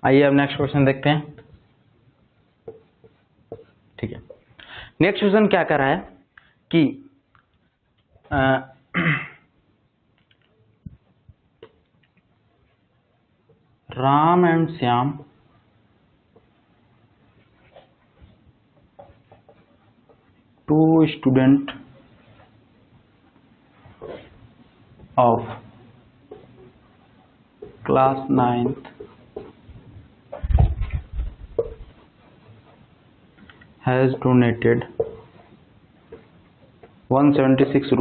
आइए अब next question देखते हैं। ठीक है, नेक्स्ट क्वेश्चन क्या कर रहा है कि Ram and Shyam two student of class 9th has donated 176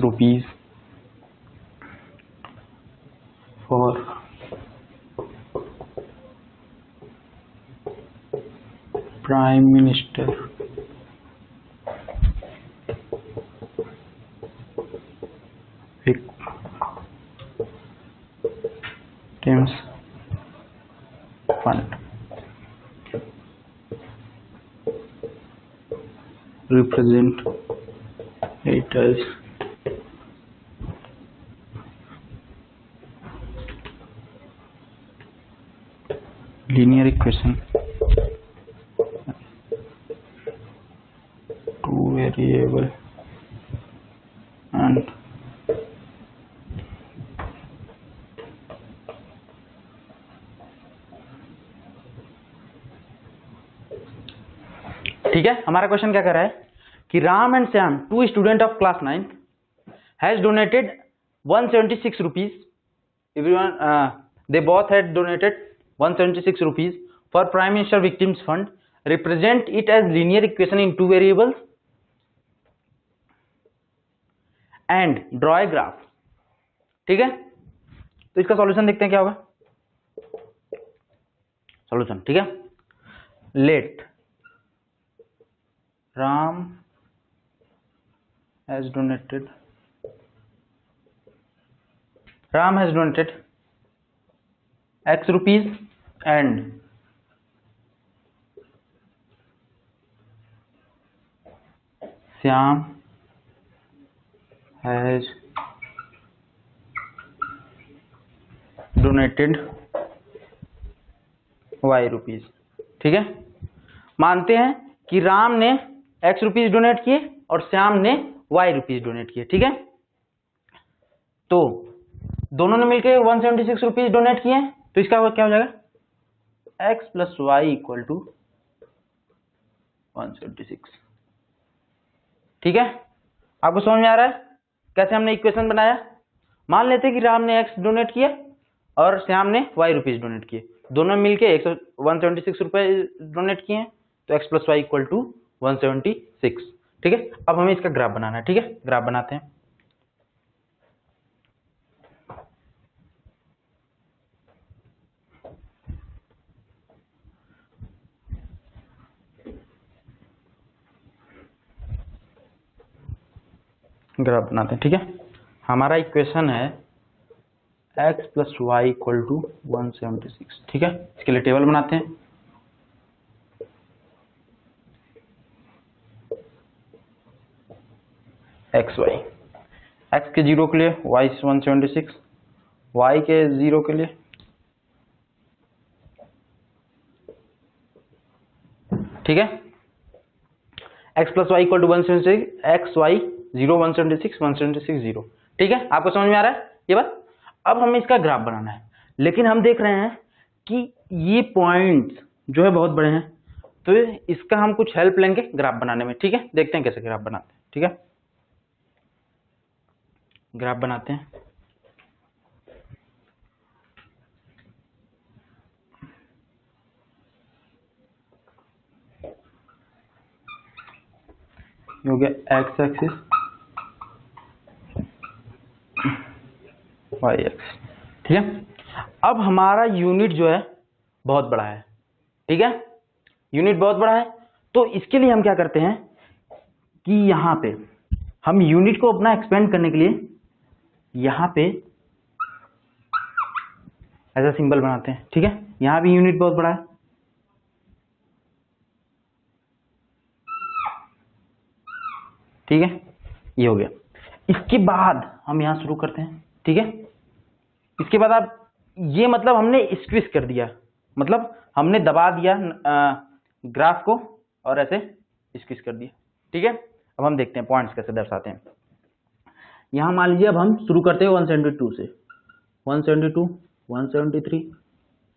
rupees for Prime Minister Victims Fund. Represent it as linear equation, two variable and ठीक है। हमारा क्वेश्चन क्या कर रहा है कि Ram and Shyam two student of class 9 has donated 176 rupees, everyone they both had donated 176 rupees for prime minister victims fund, represent it as linear equation in two variables and draw a graph. ठीक है, तो इसका solution देखते हैं क्या होगा। Solution, ठीक है, let Ram has donated X rupees and Shyam has donated Y rupees। ठीक है, मानते हैं कि राम ने X रुपीज डोनेट किए और श्याम ने Y रुपीज डोनेट किए। ठीक है, तो दोनों ने मिलकर 176 रुपीज डोनेट किए, तो इसका क्या हो जाएगा X plus Y equal to 176। ठीक है, आपको समझ में आ रहा है कैसे हमने इक्वेशन बनाया। मान लेते हैं कि राम ने X डोनेट किया और श्याम ने Y रुपीज डोनेट किए, दोनों मिलके 176 रुपए डोनेट किए, तो X plus Y equal to 176। ठीक है, अब हमें इसका ग्राफ बनाना है। ठीक है, ग्राफ बनाते हैं। ग्राफ बनाते हैं। ठीक है, हमारा इक्वेशन है x plus Y equal to 176। ठीक है, इसके लिए टेबल बनाते हैं। एक्स वाई, एक्स के 0 के लिए y 176, y के 0 के लिए ठीक है x plus Y equal to 176, X Y 0 176 176 0। ठीक है, आपको समझ में आ रहा है ये बात। अब हमें इसका ग्राफ बनाना है, लेकिन हम देख रहे हैं कि ये पॉइंट्स जो है बहुत बड़े हैं, तो इसका हम कुछ हेल्प लेंगे ग्राफ बनाने में। ठीक है, देखते हैं कैसे ग्राफ बनाते हैं। ठीक है, ग्राफ बनाते हैं। हो गया एक्स एक्सिस वाई एक्स। ठीक है, अब हमारा यूनिट जो है बहुत बड़ा है। ठीक है, यूनिट बहुत बड़ा है, तो इसके लिए हम क्या करते हैं कि यहां पे हम यूनिट को अपना एक्सपेंड करने के लिए यहां पे ऐसा सिंबल बनाते हैं। ठीक है, यहां भी यूनिट बहुत बड़ा है, ठीक है, ये हो गया। इसके बाद हम यहाँ शुरू करते हैं, ठीक है। इसके बाद आप ये मतलब हमने स्क्विज कर दिया, मतलब हमने दबा दिया ग्राफ को और ऐसे स्क्विज कर दिया, ठीक है। अब हम देखते हैं पॉइंट्स कैसे दर्शाते हैं। यहाँ मान लीजिए अब हम शुरू करते हैं 172 से, 172, 173,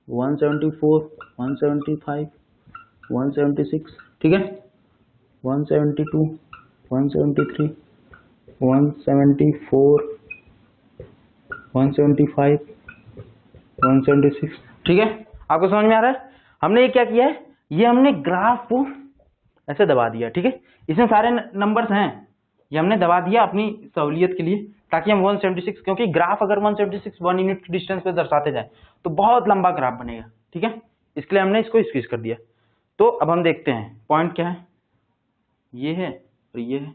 174, 175, 176, ठीक है, 172, 173, 174, 175, 176, ठीक है। आपको समझ में आ रहा है? हमने ये क्या किया है, ये हमने ग्राफ को ऐसे दबा दिया, ठीक है। इसमें सारे नंबर्स हैं, ये हमने दबा दिया अपनी सहूलियत के लिए, ताकि हम 176, क्योंकि ग्राफ अगर 176 1 यूनिट डिस्टेंस पे दर्शाते जाए तो बहुत लंबा ग्राफ बनेगा, ठीक है। इसके लिए हमने इसको स्क्वीज कर दिया। तो अब हम देखते हैं पॉइंट क्या है, ये है और ये है।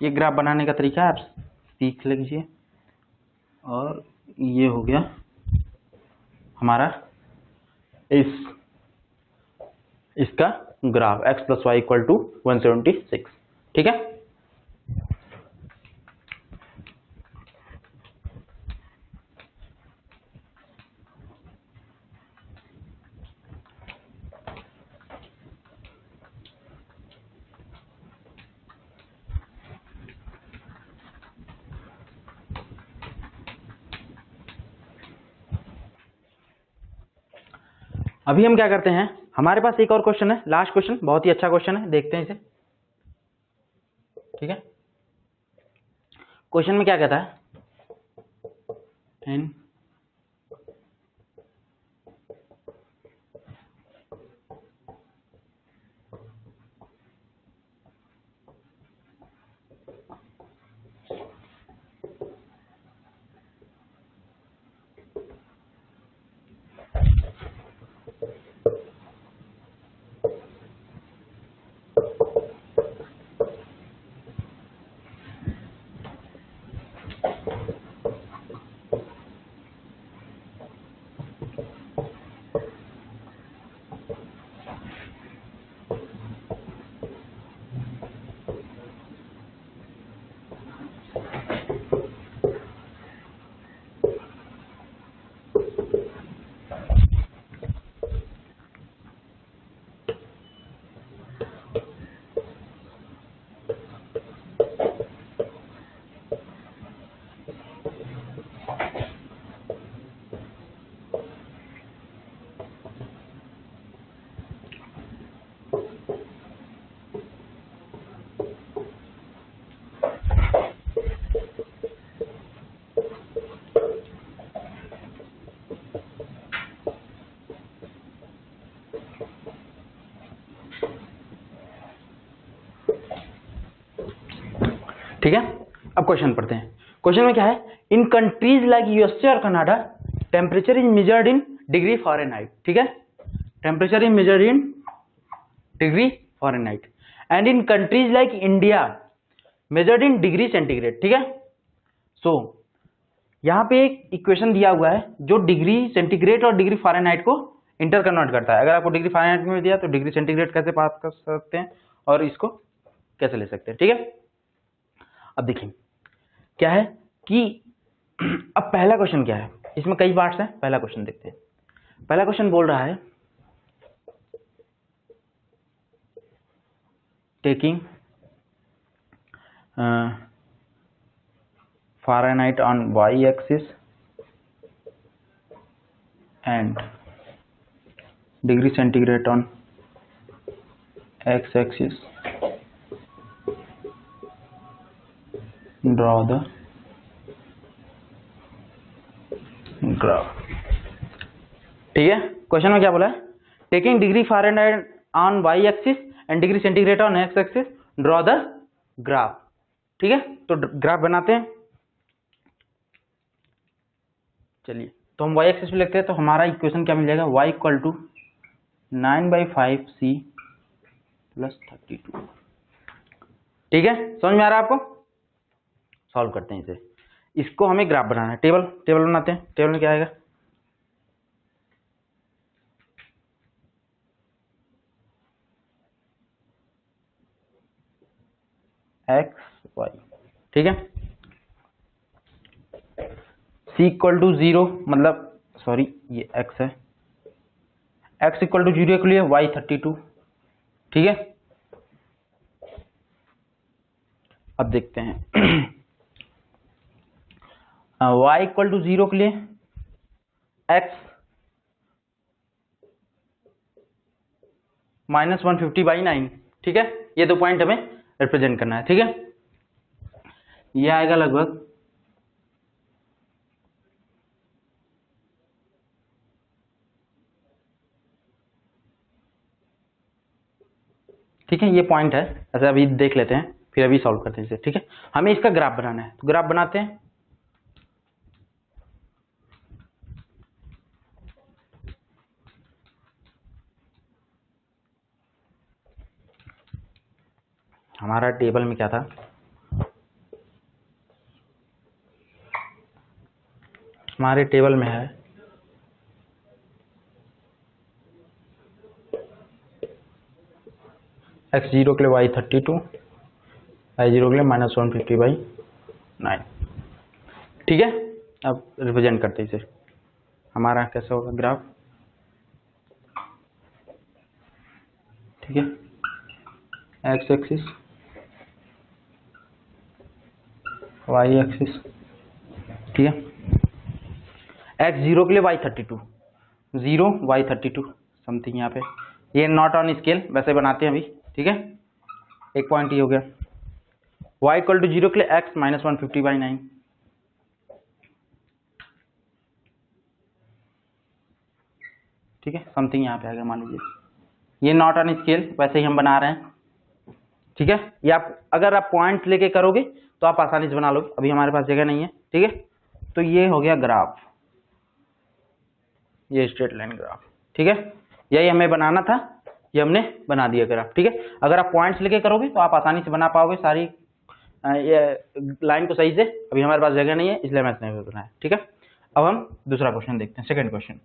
ये ग्राफ बनाने का तरीका है, आप सीख लीजिए। और ये हो गया हमारा इसका ग्राफ x + y = 176, ठीक है। अभी हम क्या करते हैं, हमारे पास एक और क्वेश्चन है, लास्ट क्वेश्चन, बहुत ही अच्छा क्वेश्चन है, देखते हैं इसे, ठीक है। क्वेश्चन में क्या कहता है, इन ठीक है। अब क्वेश्चन पढ़ते हैं। क्वेश्चन में क्या है, इन कंट्रीज लाइक यूएसए और Canada temperature is measured in degree Fahrenheit, ठीक है। Temperature is measured in degree Fahrenheit and in countries like India measured in degree centigrade, ठीक है। सो यहाँ पे एक इक्वेशन दिया हुआ है जो डिग्री सेंटीग्रेड और डिग्री फ़ारेनहाइट को इंटर कन्वर्ट करता है। अगर आपको डिग्री फ़ारेनहाइट में दिया तो डिग्री सेंटीग्रेड कैसे पास कर सकते हैं और इसको कैसे ले सकते हैं, ठीक है। अब देखिए क्या है कि अब पहला क्वेश्चन क्या है, इसमें कई पार्ट्स हैं। पहला क्वेश्चन देखते हैं। पहला क्वेश्चन बोल रहा है taking Fahrenheit on y-axis and degree centigrade on x-axis, draw the graph, ठीक है। क्वेश्चन में क्या बोला है, taking degree Fahrenheit on y-axis and degree centigrade on x-axis, draw the graph, ठीक है। तो ग्राफ बनाते हैं, चलिए। तो हम y-axis पे लिखते हैं, तो हमारा इक्वेशन क्या मिल जाएगा, y = 9/5c + 32, ठीक है। समझ में आ रहा है आपको? सॉल्व करते हैं इसे। इसको हमें ग्राफ बनाना है, टेबल बनाते हैं। टेबल में क्या आएगा, x वाई, ठीक है। c इक्वल टू 0 मतलब सॉरी ये x है, x इक्वल टू 0 के लिए y 32, ठीक है। अब देखते हैं y इक्वल टू 0 के लिए x -150/9, ठीक है। ये दो पॉइंट हमें रिप्रेजेंट करना है, ठीक है। ये आएगा लगभग ठीक है, ये पॉइंट है। ऐसे अभी देख लेते हैं, फिर अभी सॉल्व करते हैं इसे, ठीक है। हमें इसका ग्राफ बनाना है, तो ग्राफ बनाते हैं। हमारा टेबल में क्या था, हमारे टेबल में है x0 के लिए y 32, y0 के लिए -150/9, ठीक है। अब रिप्रेजेंट करते हैं इसे, हमारा कैसा होगा ग्राफ, ठीक है। x एक्सिस, y एक्सिस, ठीक है। x0 के लिए y 32, 0 y 32 समथिंग यहाँ पे, ये नॉट ऑन स्केल, वैसे बनाते हैं अभी, ठीक है। एक पॉइंट ये हो गया। y इक्वल टू 0 के लिए x -150/9, ठीक है, समथिंग यहाँ पे आ गया मान लीजिए। ये नॉट ऑन स्केल, वैसे ही हम बना रहे हैं, ठीक है। ये आप अगर आप पॉइंट लेके करोगे तो आप आसानी से बना लोगे, अभी हमारे पास जगह नहीं है, ठीक है। तो ये हो गया ग्राफ, ये स्ट्रेट लाइन ग्राफ, ठीक है। यही हमें बनाना था, ये हमने बना दिया ग्राफ, ठीक है। अगर आप पॉइंट्स लेके करोगे तो आप आसानी से बना पाओगे सारी ये लाइन को सही से। अभी हमारे पास जगह नहीं है, इसलिए मैथ नहीं बनाया, ठीक है। अब हम दूसरा क्वेश्चन देखते हैं, सेकंड क्वेश्चन।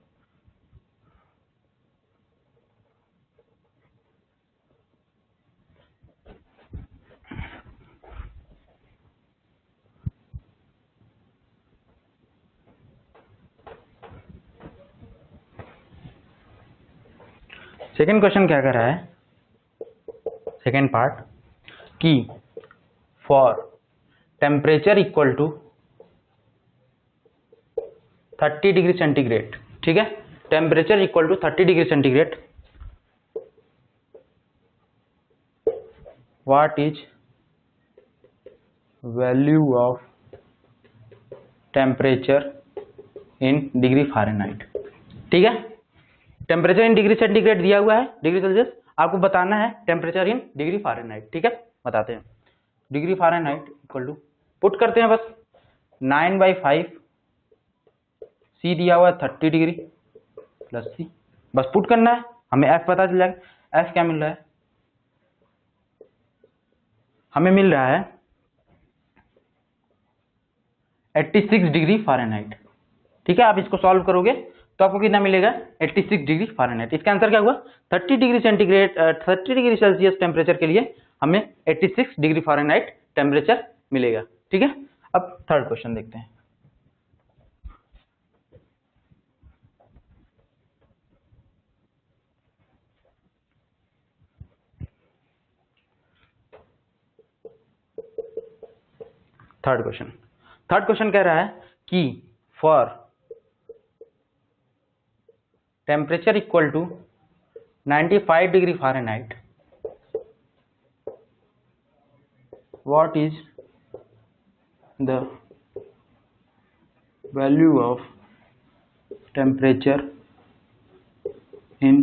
सेकंड क्वेश्चन क्या कर रहा है, सेकंड पार्ट, कि for temperature equal to 30 degree centigrade, ठीक है। Temperature equal to 30 degree centigrade, what is value of temperature in degree Fahrenheit, ठीक है। टेम्परेचर इन डिग्री सेंटीग्रेड दिया हुआ है, डिग्री सेल्सियस, आपको बताना है टेम्परेचर इन डिग्री फ़ारेनहाइट, ठीक है। बताते हैं, degree Fahrenheit equal to, put करते हैं बस, 9/5 सी दिया हुआ है 30 डिग्री प्लस सी, बस पुट करना है, हमें एफ पता चल जाएगा। एफ क्या मिल रहा है, हमें मिल रहा है 86 डिग्री फ़ारेनहाइट, ठीक है। आप इसको सॉल्व करोगे तो आपको कितना मिलेगा, 86 डिग्री फ़ारेनहाइट। इसका आंसर क्या हुआ, 30 degree centigrade 30 degree Celsius temperature के लिए हमें 86 डिग्री फ़ारेनहाइट टेम्परेचर मिलेगा, ठीक है। अब थर्ड क्वेश्चन देखते हैं। थर्ड क्वेश्चन कह रहा है कि for temperature equal to 95 degree Fahrenheit, what is the value of temperature in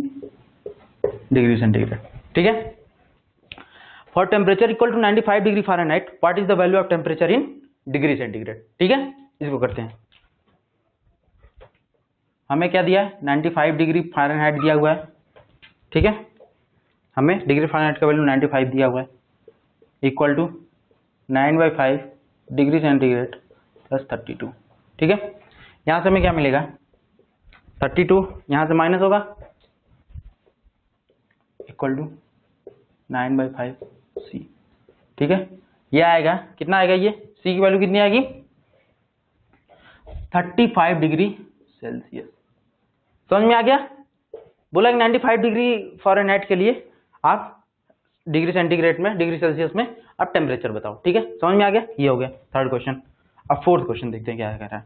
degree centigrade, ठीक है। For temperature equal to 95 degree Fahrenheit, what is the value of temperature in degree centigrade, ठीक है। इसको करते हैं, हमें क्या दिया है, 95 डिग्री फ़ारेनहाइट दिया हुआ है, ठीक है। हमें डिग्री फ़ारेनहाइट का वैल्यू 95 दिया हुआ है, equal to 9/5 degree centigrade plus 32, ठीक है। यहाँ से हमें क्या मिलेगा, 32 यहाँ से माइनस होगा, इक्वल टू 9/5 सी, ठीक है। ये आएगा कितना आएगा, ये सी की वैल्यू कितनी आएगी 35 डिग्री सेल्सियस। समझ में आ गया? बोला कि 95 डिग्री फ़ारेनहाइट के लिए आप डिग्री सेंटीग्रेड में, डिग्री सेल्सियस में आप टेम्परेचर बताओ। ठीक है, समझ में आ गया? ये हो गया थर्ड क्वेश्चन। अब फोर्थ क्वेश्चन देखते हैं क्या कह रहा है।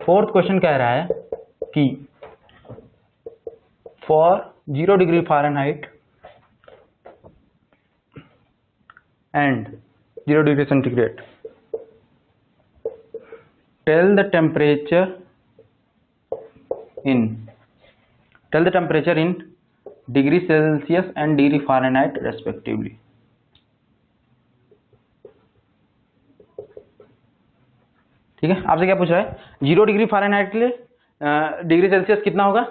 फोर्थ क्वेश्चन कह रहा है कि for 0 degree Fahrenheit and 0 degree centigrade, tell the temperature in degree Celsius and degree Fahrenheit respectively। ठीक है, आपसे क्या पूछ रहा है, 0 डिग्री फ़ारेनहाइट के लिए डिग्री सेल्सियस कितना होगा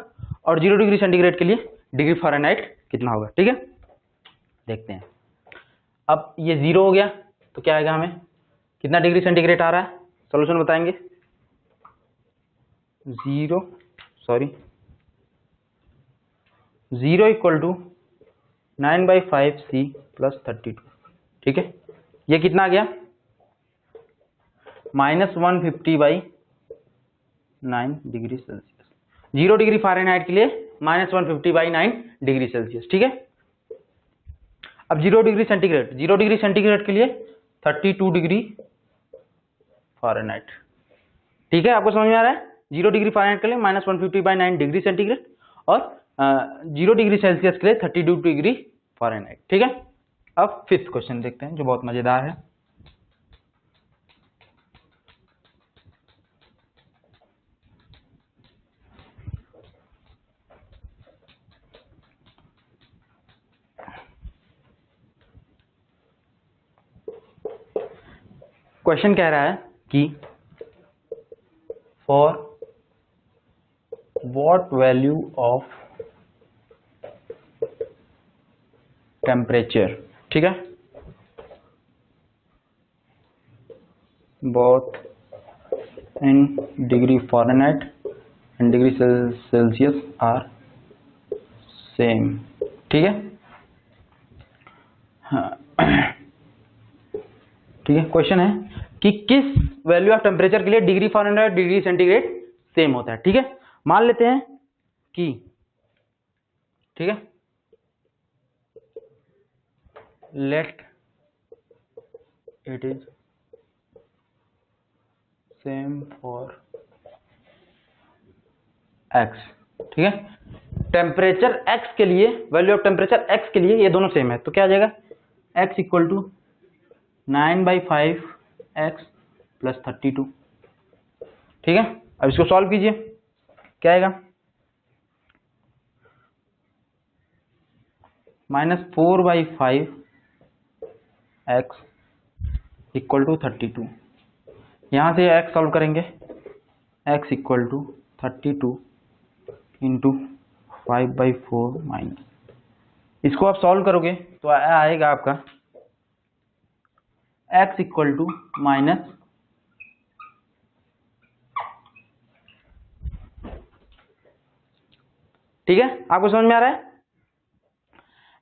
और 0 डिग्री सेंटीग्रेड के लिए डिग्री फ़ारेनहाइट कितना होगा। ठीक है, देखते हैं। अब ये 0 हो गया तो क्या आएगा, हमें कितना डिग्री सेंटीग्रेड आ रहा है, सॉल्यूशन बताएंगे। 0 इक्वल टू 9/5C प्लस 32। ठीक है, ये कितना आ गया -150/9 डिग्री सेल्सियस। 0 डिग्री फ़ारेनहाइट के लिए -150/9 डिग्री सेल्सियस। ठीक है, अब 0 डिग्री सेंटीग्रेड के लिए 32 डिग्री फ़ारेनहाइट। ठीक है, आपको समझ में आ रहा है? 0 डिग्री फ़ारेनहाइट के लिए -150/9 डिग्री सेंटीग्रेड और 0 डिग्री सेल्सियस के लिए 32 डिग्री फ़ारेनहाइट। ठीक है, अब फिफ्थ क्वेश्चन देखते हैं जो बहुत मजेदार है। क्वेश्चन कह रहा है कि for what value of temperature, ठीक है, both in degree Fahrenheit and degree Celsius are same. ठीक है, हाँ ठीक है, क्वेश्चन है कि किस वैल्यू ऑफ टेम्परेचर के लिए degree Fahrenheit degree centigrade same होता है। ठीक है, मान लेते हैं कि, ठीक है, let it is same for x. ठीक है, टेम्परेचर एक्स के लिए, वैल्यू ऑफ टेम्परेचर एक्स के लिए ये दोनों सेम है, तो क्या आ जाएगा, x equal to 9/5x plus 32। ठीक है, अब इसको सॉल्व कीजिए, क्या आएगा, -4/5x इक्वल टू 32। यहाँ से x सॉल्व करेंगे, x equal to 32 into 5/4 minus, इसको आप सॉल्व करोगे तो आएगा आपका x इक्वल टू माइनस, ठीक है, आपको समझ में आ रहा है,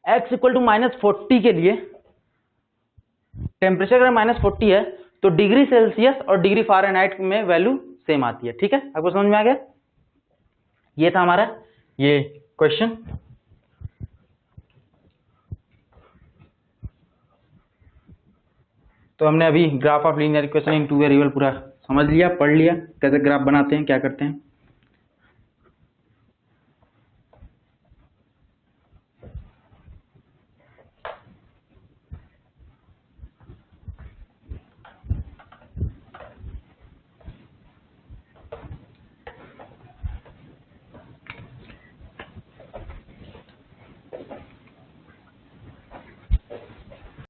x इक्वल टू -40 के लिए टेम्परेचर अगर -40 है तो डिग्री सेल्सियस और डिग्री फ़ारेनहाइट में वैल्यू सेम आती है। ठीक है, आपको समझ में आ गया? ये था हमारा ये क्वेश्चन। तो हमने अभी graph of linear equation in two variable पूरा समझ लिया, पढ़ लिया, कैसे ग्राफ बनाते हैं, क्या करते हैं।